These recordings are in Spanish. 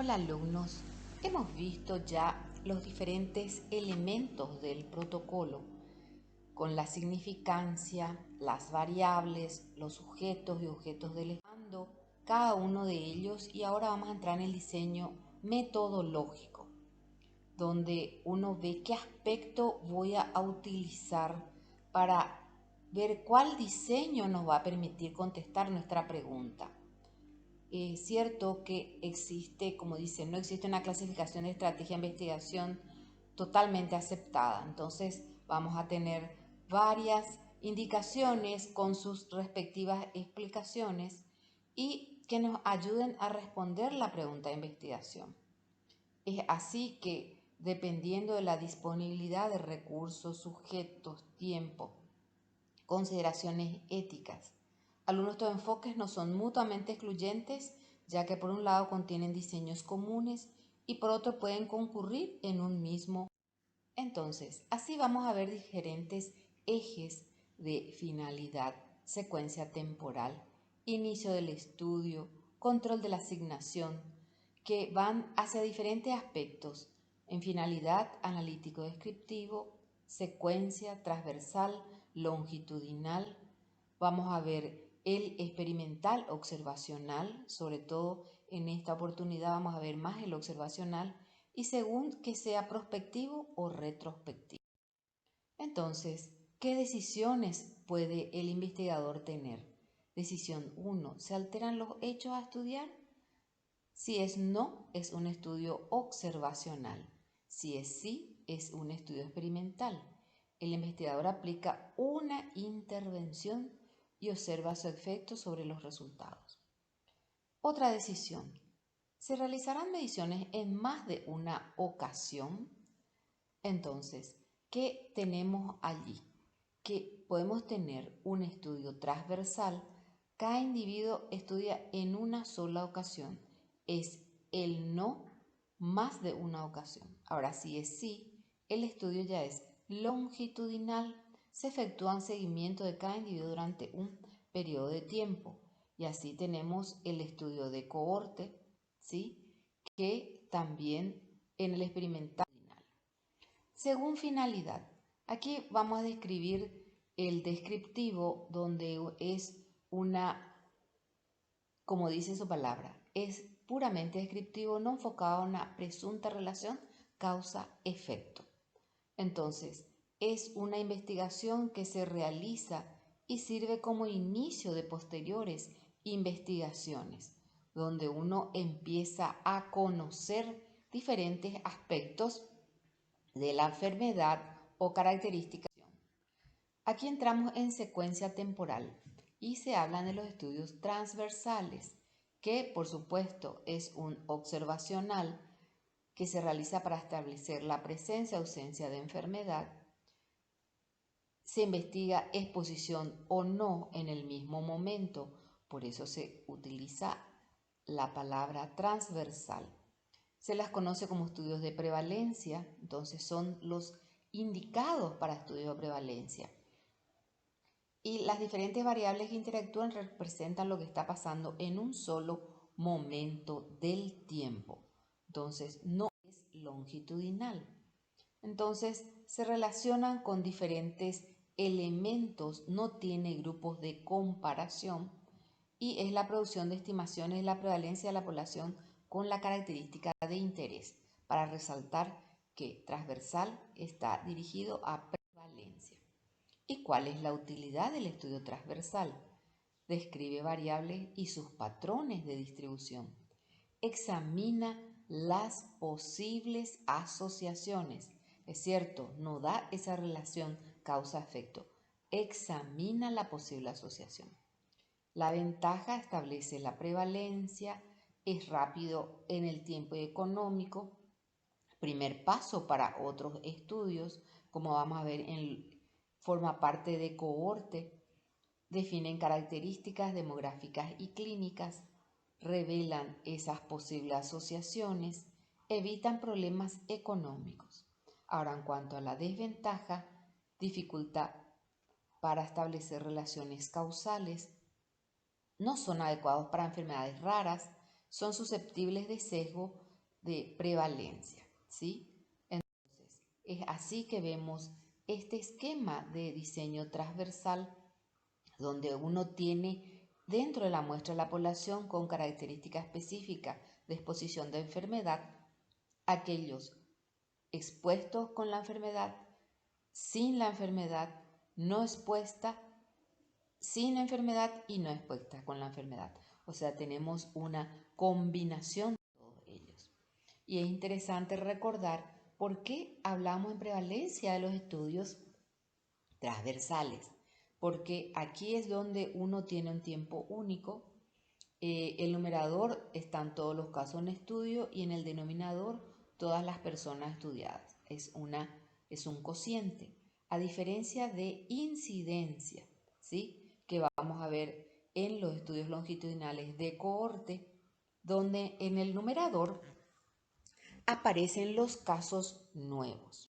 Hola alumnos, hemos visto ya los diferentes elementos del protocolo con la significancia, las variables, los sujetos y objetos del estado, cada uno de ellos, y ahora vamos a entrar en el diseño metodológico, donde uno ve qué aspecto voy a utilizar para ver cuál diseño nos va a permitir contestar nuestra pregunta. Es cierto que existe, como dicen, no existe una clasificación de estrategia de investigación totalmente aceptada. Entonces vamos a tener varias indicaciones con sus respectivas explicaciones y que nos ayuden a responder la pregunta de investigación. Es así que, dependiendo de la disponibilidad de recursos, sujetos, tiempo, consideraciones éticas, algunos de estos enfoques no son mutuamente excluyentes, ya que por un lado contienen diseños comunes y por otro pueden concurrir en un mismo. Entonces, así vamos a ver diferentes ejes de finalidad, secuencia temporal, inicio del estudio, control de la asignación, que van hacia diferentes aspectos en finalidad analítico-descriptivo, secuencia transversal, longitudinal. Vamos a ver el experimental observacional, sobre todo en esta oportunidad vamos a ver más el observacional, y según que sea prospectivo o retrospectivo. Entonces, ¿qué decisiones puede el investigador tener? Decisión 1. ¿Se alteran los hechos a estudiar? Si es no, es un estudio observacional. Si es sí, es un estudio experimental. El investigador aplica una intervención y observa su efecto sobre los resultados. Otra decisión. ¿Se realizarán mediciones en más de una ocasión? Entonces, ¿qué tenemos allí? Que podemos tener un estudio transversal. Cada individuo estudia en una sola ocasión. Es el no más de una ocasión. Ahora, si es sí, el estudio ya es longitudinal. Se efectúa un seguimiento de cada individuo durante un periodo de tiempo. Y así tenemos el estudio de cohorte, ¿sí? Que también en el experimental. Según finalidad, aquí vamos a describir el descriptivo, donde es una, como dice su palabra, es puramente descriptivo, no enfocado a una presunta relación causa-efecto. Entonces, es una investigación que se realiza y sirve como inicio de posteriores investigaciones, donde uno empieza a conocer diferentes aspectos de la enfermedad o características. Aquí entramos en secuencia temporal y se hablan de los estudios transversales, que por supuesto es un observacional que se realiza para establecer la presencia o ausencia de enfermedad. Se investiga exposición o no en el mismo momento, por eso se utiliza la palabra transversal. Se las conoce como estudios de prevalencia, entonces son los indicados para estudios de prevalencia. Y las diferentes variables que interactúan representan lo que está pasando en un solo momento del tiempo. Entonces, no es longitudinal. Entonces, se relacionan con diferentes elementos, no tiene grupos de comparación y es la producción de estimaciones de la prevalencia de la población con la característica de interés, para resaltar que transversal está dirigido a prevalencia. ¿Y cuál es la utilidad del estudio transversal? Describe variables y sus patrones de distribución. Examina las posibles asociaciones. Es cierto, no da esa relación causa-efecto. Examina la posible asociación. La ventaja establece la prevalencia, es rápido en el tiempo y económico. Primer paso para otros estudios, como vamos a ver, forma parte de cohorte. Definen características demográficas y clínicas, revelan esas posibles asociaciones, evitan problemas económicos. Ahora, en cuanto a la desventaja, dificultad para establecer relaciones causales, no son adecuados para enfermedades raras, son susceptibles de sesgo de prevalencia, ¿sí? Entonces, es así que vemos este esquema de diseño transversal donde uno tiene dentro de la muestra la población con característica específica de exposición de enfermedad, aquellos expuestos con la enfermedad, sin la enfermedad, no expuesta, sin enfermedad y no expuesta con la enfermedad. O sea, tenemos una combinación de todos ellos. Y es interesante recordar por qué hablamos en prevalencia de los estudios transversales, porque aquí es donde uno tiene un tiempo único. El numerador están todos los casos en estudio y en el denominador todas las personas estudiadas. Es un cociente, a diferencia de incidencia, ¿sí? Que vamos a ver en los estudios longitudinales de cohorte, donde en el numerador aparecen los casos nuevos.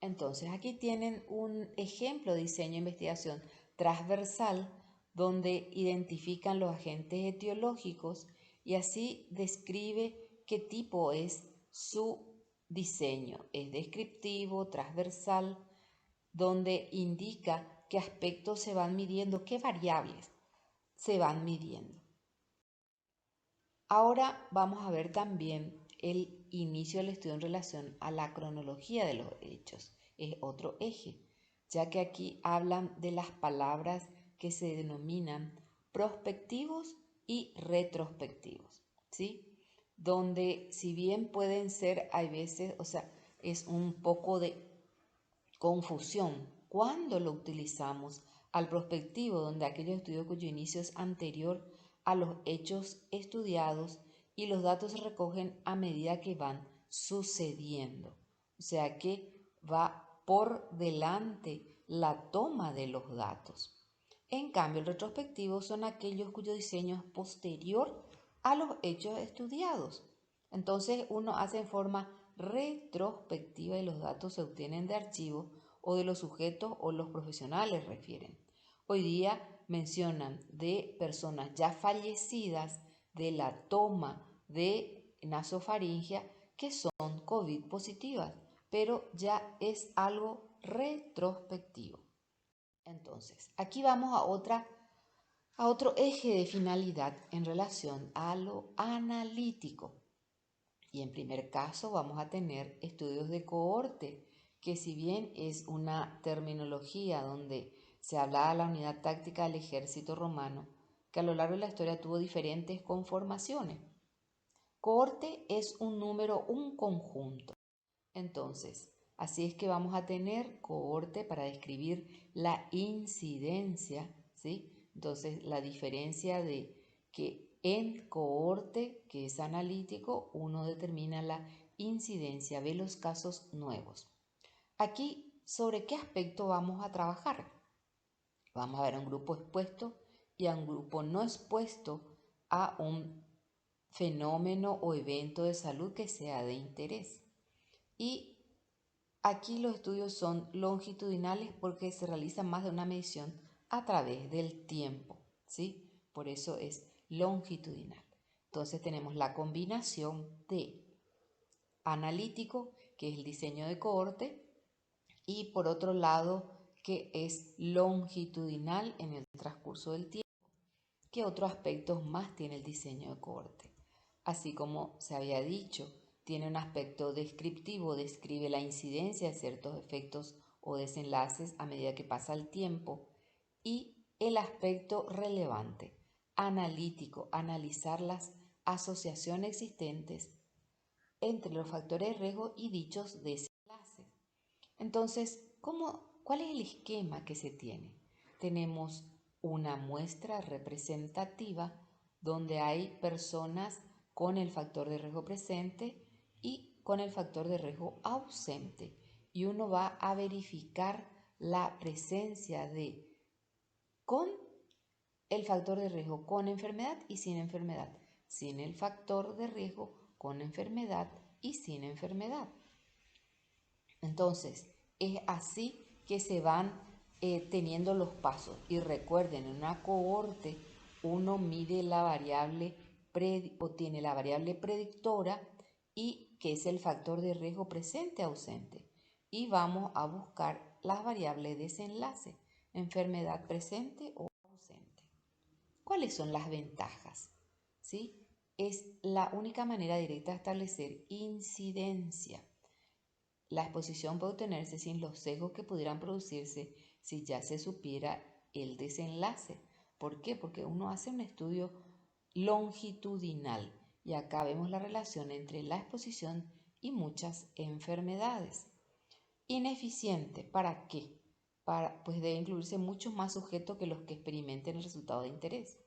Entonces, aquí tienen un ejemplo de diseño e investigación transversal donde identifican los agentes etiológicos y así describe qué tipo es su diseño. Es descriptivo, transversal, donde indica qué aspectos se van midiendo, qué variables se van midiendo. Ahora vamos a ver también el inicio del estudio en relación a la cronología de los hechos. Es otro eje, ya que aquí hablan de las palabras que se denominan prospectivos y retrospectivos, ¿sí? Donde si bien pueden ser, hay veces, o sea, es un poco de confusión cuando lo utilizamos al prospectivo, donde aquellos estudios cuyo inicio es anterior a los hechos estudiados y los datos se recogen a medida que van sucediendo. O sea que va por delante la toma de los datos. En cambio, el retrospectivo son aquellos cuyo diseño es posterior a los hechos estudiados. Entonces uno hace en forma retrospectiva y los datos se obtienen de archivos o de los sujetos o los profesionales refieren. Hoy día mencionan de personas ya fallecidas de la toma de nasofaringia que son COVID positivas, pero ya es algo retrospectivo. Entonces, aquí vamos a otro eje de finalidad en relación a lo analítico. Y en primer caso vamos a tener estudios de cohorte, que si bien es una terminología donde se hablaba de la unidad táctica del ejército romano, que a lo largo de la historia tuvo diferentes conformaciones. Cohorte es un número, un conjunto. Entonces, así es que vamos a tener cohorte para describir la incidencia, ¿sí? Entonces, la diferencia de que en cohorte, que es analítico, uno determina la incidencia, ve los casos nuevos. Aquí, ¿sobre qué aspecto vamos a trabajar? Vamos a ver a un grupo expuesto y a un grupo no expuesto a un fenómeno o evento de salud que sea de interés. Y aquí los estudios son longitudinales porque se realiza más de una medición a través del tiempo, ¿sí? Por eso es longitudinal. Entonces tenemos la combinación de analítico, que es el diseño de cohorte, y por otro lado, que es longitudinal en el transcurso del tiempo. ¿Qué otros aspectos más tiene el diseño de cohorte? Así como se había dicho, tiene un aspecto descriptivo, describe la incidencia de ciertos efectos o desenlaces a medida que pasa el tiempo, y el aspecto relevante, analítico, analizar las asociaciones existentes entre los factores de riesgo y dichos desenlaces. Entonces, ¿cuál es el esquema que se tiene? Tenemos una muestra representativa donde hay personas con el factor de riesgo presente y con el factor de riesgo ausente. Y uno va a verificar la presencia de con el factor de riesgo con enfermedad y sin enfermedad, sin el factor de riesgo con enfermedad y sin enfermedad. Entonces, es así que se van teniendo los pasos. Y recuerden, en una cohorte uno mide la variable o tiene la variable predictora y que es el factor de riesgo presente ausente. Y vamos a buscar las variables de desenlace, enfermedad presente o ausente. ¿Cuáles son las ventajas? ¿Sí? Es la única manera directa de establecer incidencia. La exposición puede obtenerse sin los sesgos que pudieran producirse si ya se supiera el desenlace. ¿Por qué? Porque uno hace un estudio longitudinal y acá vemos la relación entre la exposición y muchas enfermedades. Ineficiente, ¿para qué? Pues debe incluirse muchos más sujetos que los que experimenten el resultado de interés,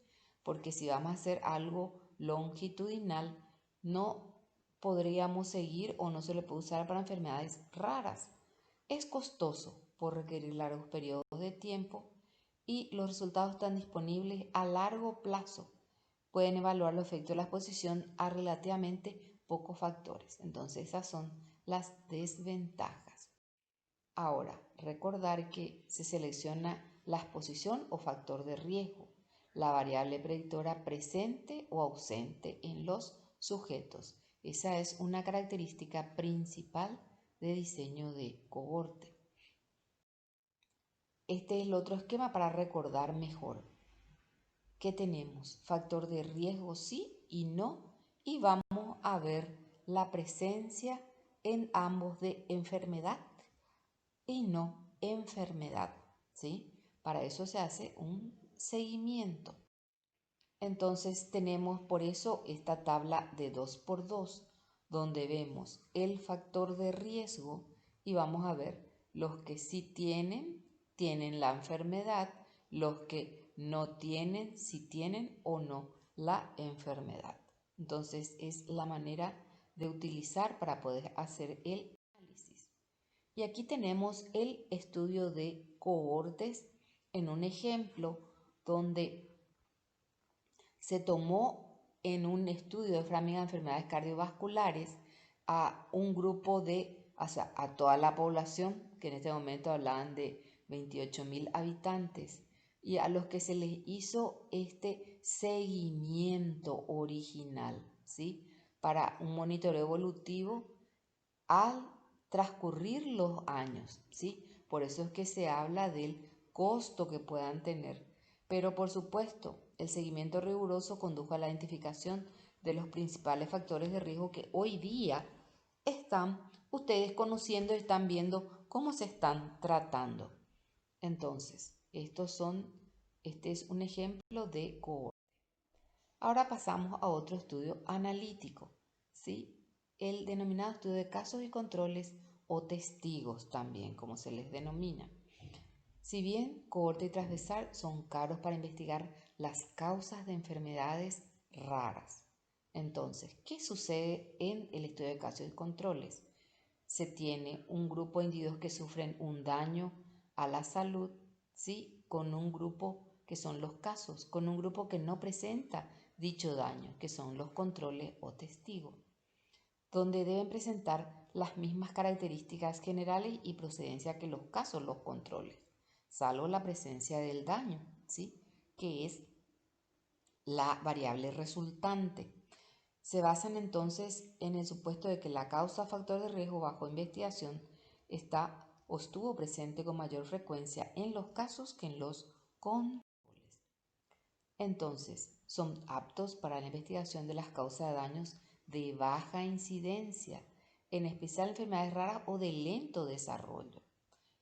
porque si vamos a hacer algo longitudinal, no podríamos seguir o no se le puede usar para enfermedades raras. Es costoso por requerir largos periodos de tiempo y los resultados están disponibles a largo plazo. Pueden evaluar los efectos de la exposición a relativamente pocos factores. Entonces esas son las desventajas. Ahora, recordar que se selecciona la exposición o factor de riesgo, la variable predictora presente o ausente en los sujetos. Esa es una característica principal de diseño de cohorte. Este es el otro esquema para recordar mejor. ¿Qué tenemos? Factor de riesgo sí y no, y vamos a ver la presencia en ambos de enfermedad y no enfermedad, ¿sí? Para eso se hace un seguimiento. Entonces tenemos por eso esta tabla de 2 por 2 donde vemos el factor de riesgo y vamos a ver los que sí tienen la enfermedad, los que no tienen, si tienen o no la enfermedad. Entonces es la manera de utilizar para poder hacer el análisis. Y aquí tenemos el estudio de cohortes en un ejemplo donde se tomó en un estudio de Framingham de enfermedades cardiovasculares a un grupo o sea, a toda la población, que en este momento hablaban de 28.000 habitantes, y a los que se les hizo este seguimiento original, ¿sí? Para un monitoreo evolutivo al transcurrir los años, ¿sí? Por eso es que se habla del costo que puedan tener. Pero por supuesto, el seguimiento riguroso condujo a la identificación de los principales factores de riesgo que hoy día están ustedes conociendo y están viendo cómo se están tratando. Entonces, este es un ejemplo de cohorte. Ahora pasamos a otro estudio analítico, ¿sí? El denominado estudio de casos y controles o testigos también, como se les denomina. Si bien cohorte y transversal son caros para investigar las causas de enfermedades raras. Entonces, ¿qué sucede en el estudio de casos y controles? Se tiene un grupo de individuos que sufren un daño a la salud, ¿sí? Con un grupo que son los casos, con un grupo que no presenta dicho daño, que son los controles o testigos, donde deben presentar las mismas características generales y procedencia que los casos, los controles, salvo la presencia del daño, ¿sí? Que es la variable resultante. Se basan entonces en el supuesto de que la causa factor de riesgo bajo investigación está o estuvo presente con mayor frecuencia en los casos que en los controles. Entonces, son aptos para la investigación de las causas de daños de baja incidencia, en especial enfermedades raras o de lento desarrollo.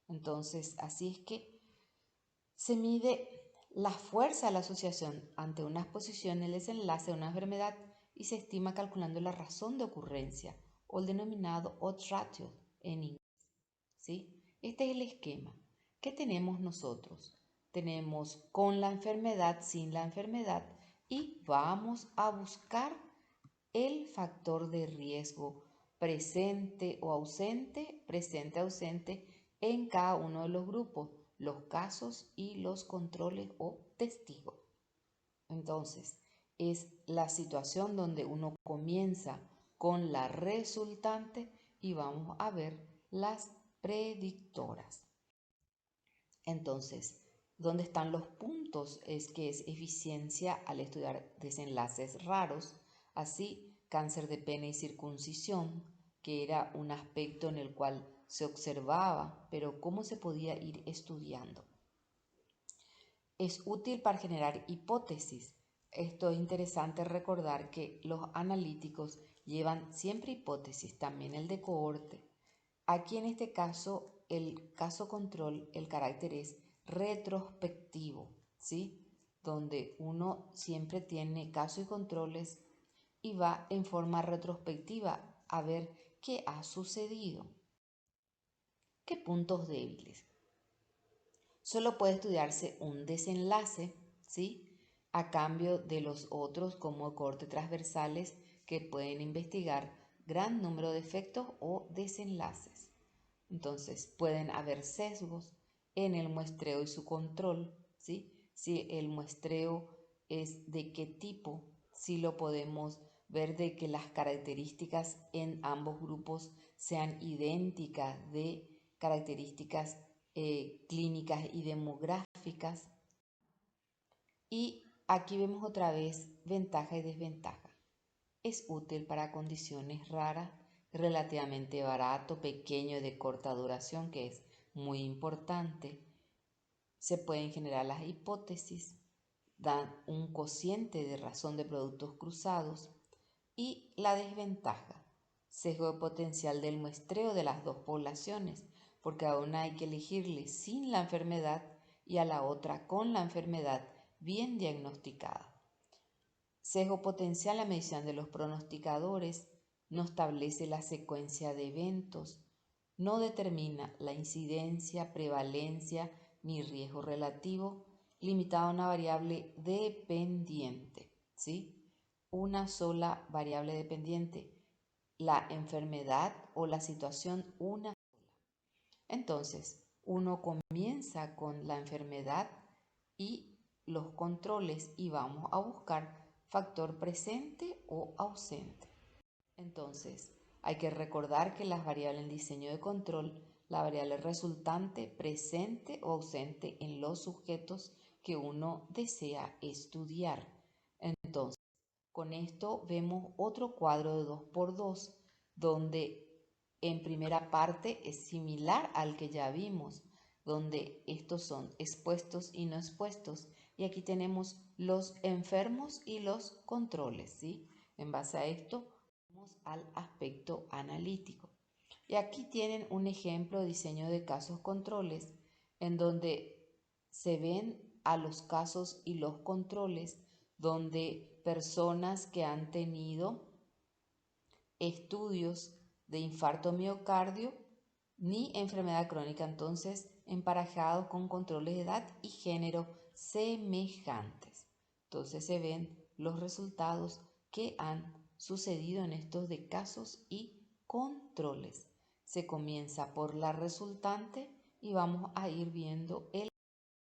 Entonces, así es que se mide la fuerza de la asociación ante una exposición, el desenlace de una enfermedad y se estima calculando la razón de ocurrencia o el denominado odds ratio en inglés, ¿sí? Este es el esquema. ¿Qué tenemos nosotros? Tenemos con la enfermedad, sin la enfermedad y vamos a buscar el factor de riesgo presente o ausente, en cada uno de los grupos, los casos y los controles o testigos. Entonces, es la situación donde uno comienza con la resultante y vamos a ver las predictoras. Entonces, ¿dónde están los puntos? Es que es eficiencia al estudiar desenlaces raros. Así cáncer de pene y circuncisión, que era un aspecto en el cual se observaba, pero cómo se podía ir estudiando. Es útil para generar hipótesis. Esto es interesante recordar que los analíticos llevan siempre hipótesis, también el de cohorte. Aquí en este caso, el caso control, el carácter es retrospectivo, ¿sí? Donde uno siempre tiene casos y controles y va en forma retrospectiva a ver qué ha sucedido. ¿Qué puntos débiles? Solo puede estudiarse un desenlace, ¿sí? A cambio de los otros como corte transversales que pueden investigar gran número de efectos o desenlaces. Entonces pueden haber sesgos en el muestreo y su control, ¿sí? Si el muestreo es de qué tipo, si lo podemos ver de que las características en ambos grupos sean idénticas de características clínicas y demográficas. Y aquí vemos otra vez ventaja y desventaja. Es útil para condiciones raras, relativamente barato, pequeño y de corta duración, que es muy importante. Se pueden generar las hipótesis, dan un cociente de razón de productos cruzados. Y la desventaja, sesgo de potencial del muestreo de las dos poblaciones, porque a una hay que elegirle sin la enfermedad y a la otra con la enfermedad bien diagnosticada. Sesgo potencial, la medición de los pronosticadores, no establece la secuencia de eventos, no determina la incidencia, prevalencia ni riesgo relativo, limitado a una variable dependiente, ¿sí? Una sola variable dependiente, la enfermedad o la situación una sola. Entonces, uno comienza con la enfermedad y los controles y vamos a buscar factor presente o ausente. Entonces, hay que recordar que las variables en diseño de control, la variable resultante, presente o ausente en los sujetos que uno desea estudiar. Entonces, con esto vemos otro cuadro de 2×2, donde en primera parte es similar al que ya vimos, donde estos son expuestos y no expuestos. Y aquí tenemos los enfermos y los controles, ¿sí? En base a esto, vamos al aspecto analítico. Y aquí tienen un ejemplo de diseño de casos controles, en donde se ven a los casos y los controles, donde personas que han tenido estudios de infarto miocardio ni enfermedad crónica, entonces emparejados con controles de edad y género semejantes. Entonces se ven los resultados que han sucedido en estos de casos y controles. Se comienza por la resultante y vamos a ir viendo el